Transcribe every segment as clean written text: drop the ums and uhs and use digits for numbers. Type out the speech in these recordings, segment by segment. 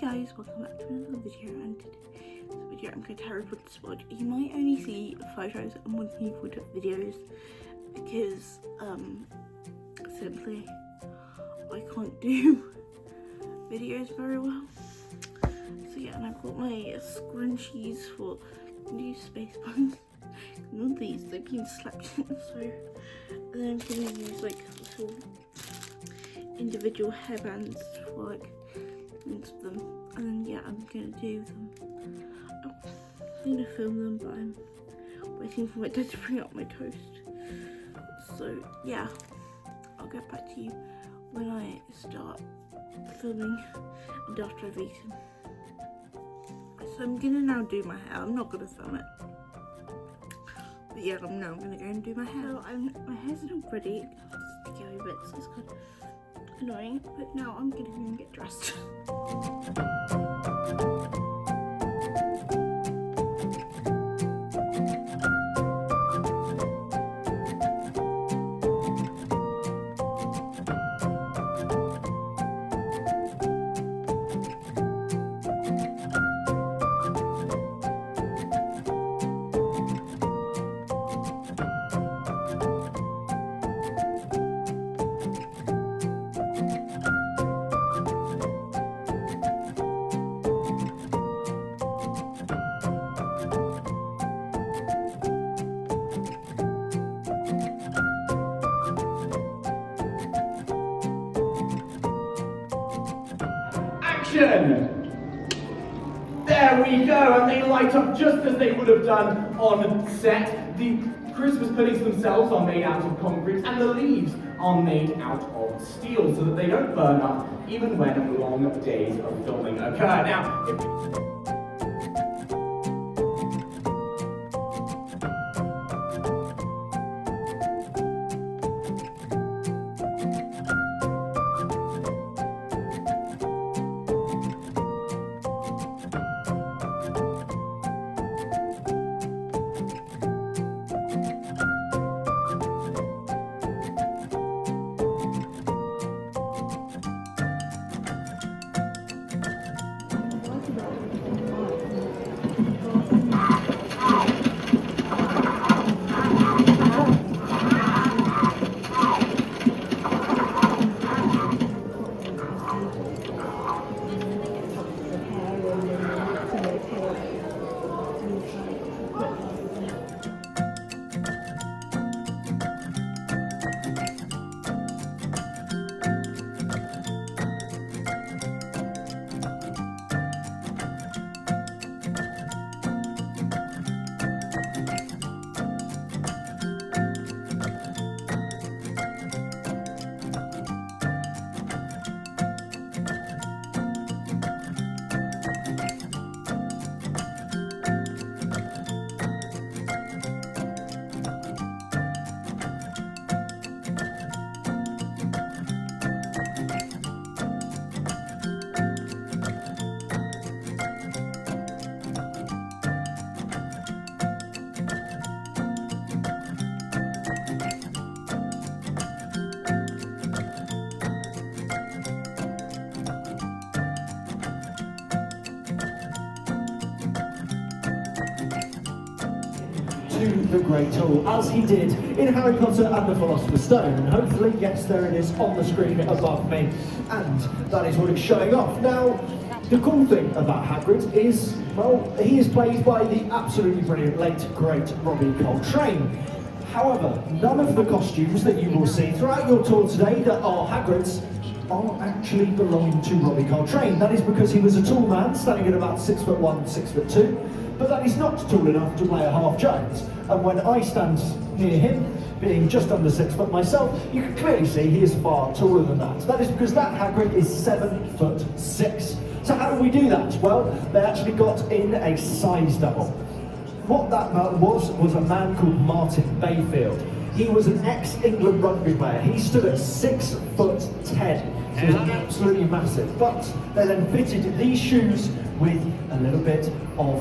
guys, welcome back to another video, and today's video I'm going to Harry Potter Spot. You might only see photos and Whitney Potter videos because simply I can't do videos very well. So yeah, and I've got my scrunchies for new space buns. None of these, they've been slapped in, so and then I'm going to use like little individual hairbands for like into them, and then yeah, I'm gonna do them. I'm gonna film them, but I'm waiting for my dad to bring up my toast. So yeah, I'll get back to you when I start filming and after I've eaten. So I'm gonna now do my hair. I'm not gonna film it, but yeah, I'm now gonna go and do my hair. So my hair's not ready. It's sticky over bits, so it's kind of annoying, but now I'm gonna go and get dressed. There we go, and they light up just as they would have done on set. The Christmas puddings themselves are made out of concrete, and the leaves are made out of steel so that they don't burn up even when long days of filming occur. Now, to the Great Hall, as he did in Harry Potter and the Philosopher's Stone, and hopefully, yes, there it is on the screen above me, and that is what it's showing off. Now, the cool thing about Hagrid is, well, he is played by the absolutely brilliant late, great Robbie Coltrane. However, none of the costumes that you will see throughout your tour today that are Hagrid's are actually belonging to Robbie Coltrane. That is because he was a tall man, standing at about 6'1", 6'2", but that is not tall enough to play a half giant. And when I stand near him, being just under 6 foot myself, you can clearly see he is far taller than that. That is because that Hagrid is 7'6". So how do we do that? Well, they actually got in a size double. What that was a man called Martin Bayfield. He was an ex-England rugby player. He stood at 6'10". So he was absolutely massive. But they then fitted these shoes with a little bit of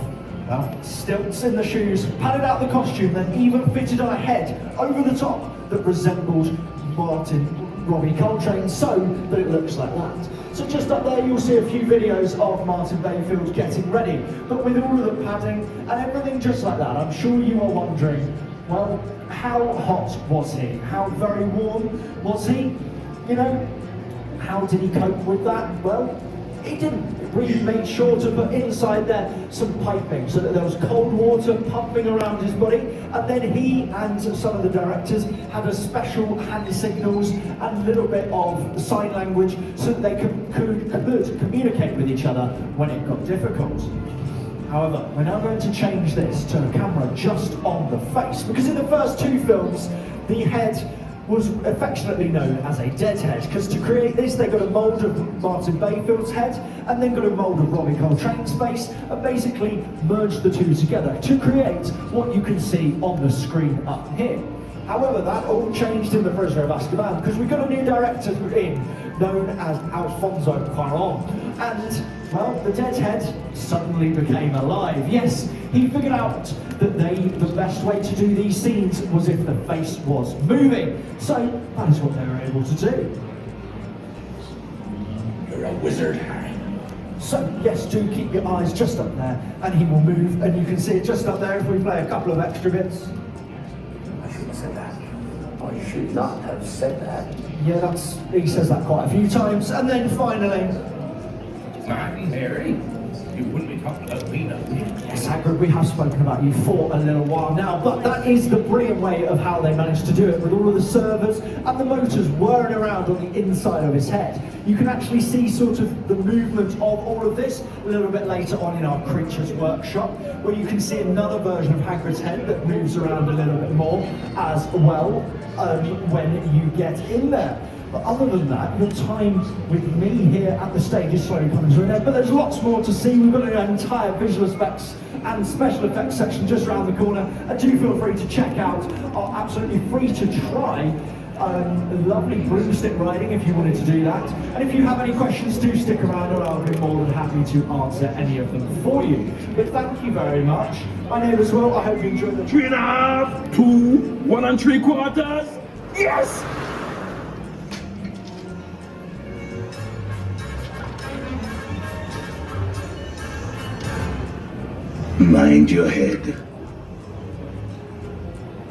stilts in the shoes, padded out the costume, then even fitted on a head over the top that resembled Martin Robbie Coltrane so that it looks like that. So just up there you'll see a few videos of Martin Bayfield getting ready, but with all of the padding and everything just like that. I'm sure you are wondering, well, how hot was he? How very warm was he? You know, how did he cope with that? Well, he didn't. We made sure to put inside there some piping so that there was cold water pumping around his body, and then he and some of the directors had a special hand signals and a little bit of sign language so that they could communicate with each other when it got difficult. However, we're now going to change this to a camera just on the face, because in the first two films, the head was affectionately known as a dead head, because to create this they got a mould of Martin Bayfield's head and then got a mould of Robbie Coltrane's face and basically merged the two together to create what you can see on the screen up here. However, that all changed in The Prisoner of Azkaban because we got a new director in known as Alfonso Cuarón, and well, the dead head suddenly became alive. Yes, he figured out that the best way to do these scenes was if the face was moving. So that is what they were able to do. You're a wizard, Harry. So yes, do keep your eyes just up there and he will move, and you can see it just up there if we play a couple of extra bits. I shouldn't have said that. I should not have said that. Yeah, he says that quite a few times. And then finally, Martin, Harry, you wouldn't be talking about me now, would you? yes, Hagrid, we have spoken about you for a little while now, but that is the brilliant way of how they managed to do it, with all of the servers and the motors whirring around on the inside of his head. You can actually see sort of the movement of all of this a little bit later on in our Creatures Workshop, where you can see another version of Hagrid's head that moves around a little bit more as well when you get in there. But other than that, your time with me here at the stage is slowly coming to an end. But there's lots more to see. We've got an entire visual effects and special effects section just around the corner. And do feel free to check out our absolutely free to try lovely broomstick riding if you wanted to do that. And if you have any questions, do stick around and I'll be more than happy to answer any of them for you. But thank you very much. My name is Will. I hope you enjoyed the 3.5, 2, 1 3/4. Yes! Mind your head.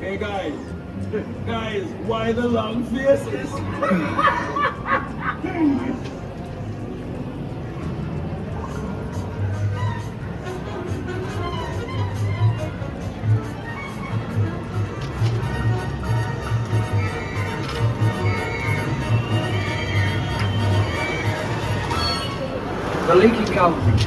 Hey guys, why the long faces? The leaky cauldron.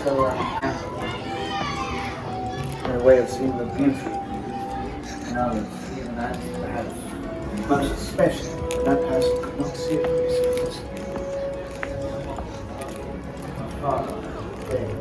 also a way of seeing the beauty in others, even that perhaps most especially when that person could not see it for himself. My father, David.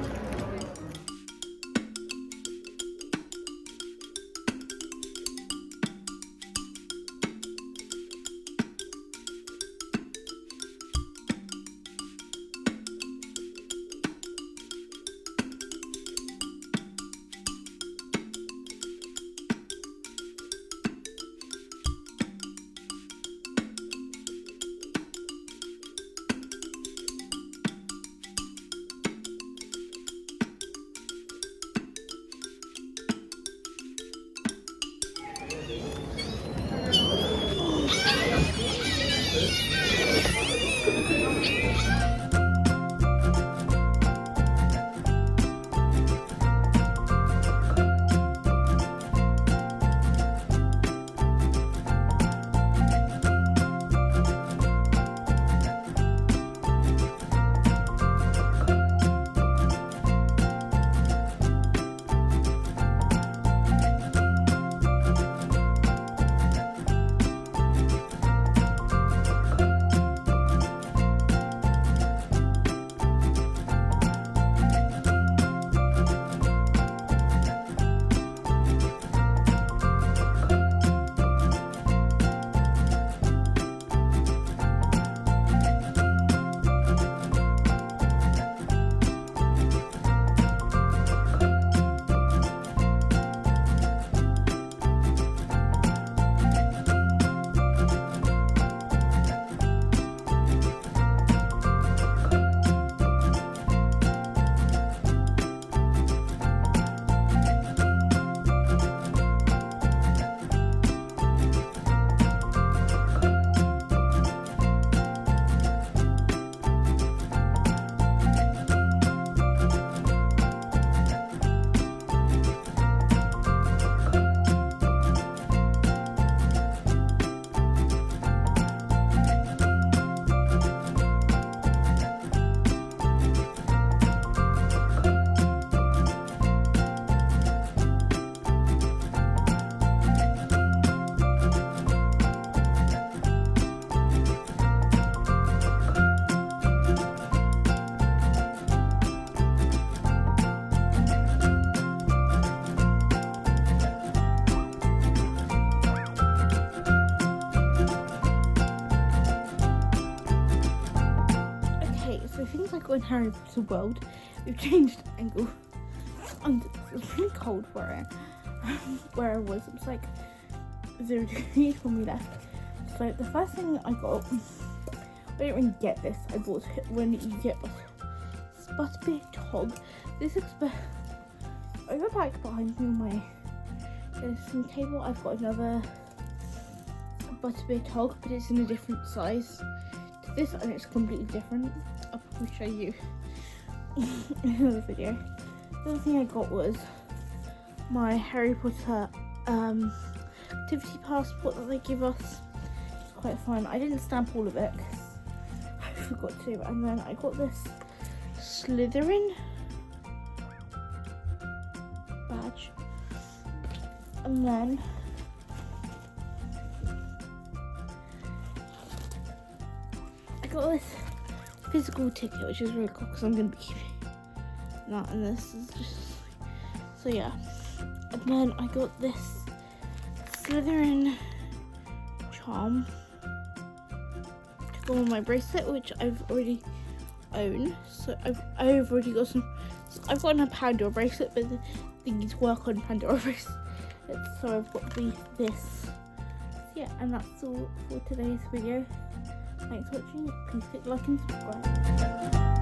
In Harry Potter world, we've changed angle, and it's really cold where I was. It was like 0 degrees when we left. So the first thing I got, I didn't really get this. I bought it when you get Butterbeer Tog. This is over back behind me on my dressing table. I've got another Butterbeer Tog, but it's in a different size to this, and it's completely different. I'll probably show you in another video. The other thing I got was my Harry Potter activity passport that they give us. It's quite fun. I didn't stamp all of it because I forgot to. And then I got this Slytherin badge. And then I got this physical ticket, which is really cool because I'm going to be keeping that, and this is just, so yeah. And then I got this Slytherin charm to go on my bracelet, which I've already owned. So I've already got some. So I've got a Pandora bracelet, but these work on Pandora bracelets, so I've got this. So yeah, and that's all for today's video. Thanks for watching. Please click like and subscribe.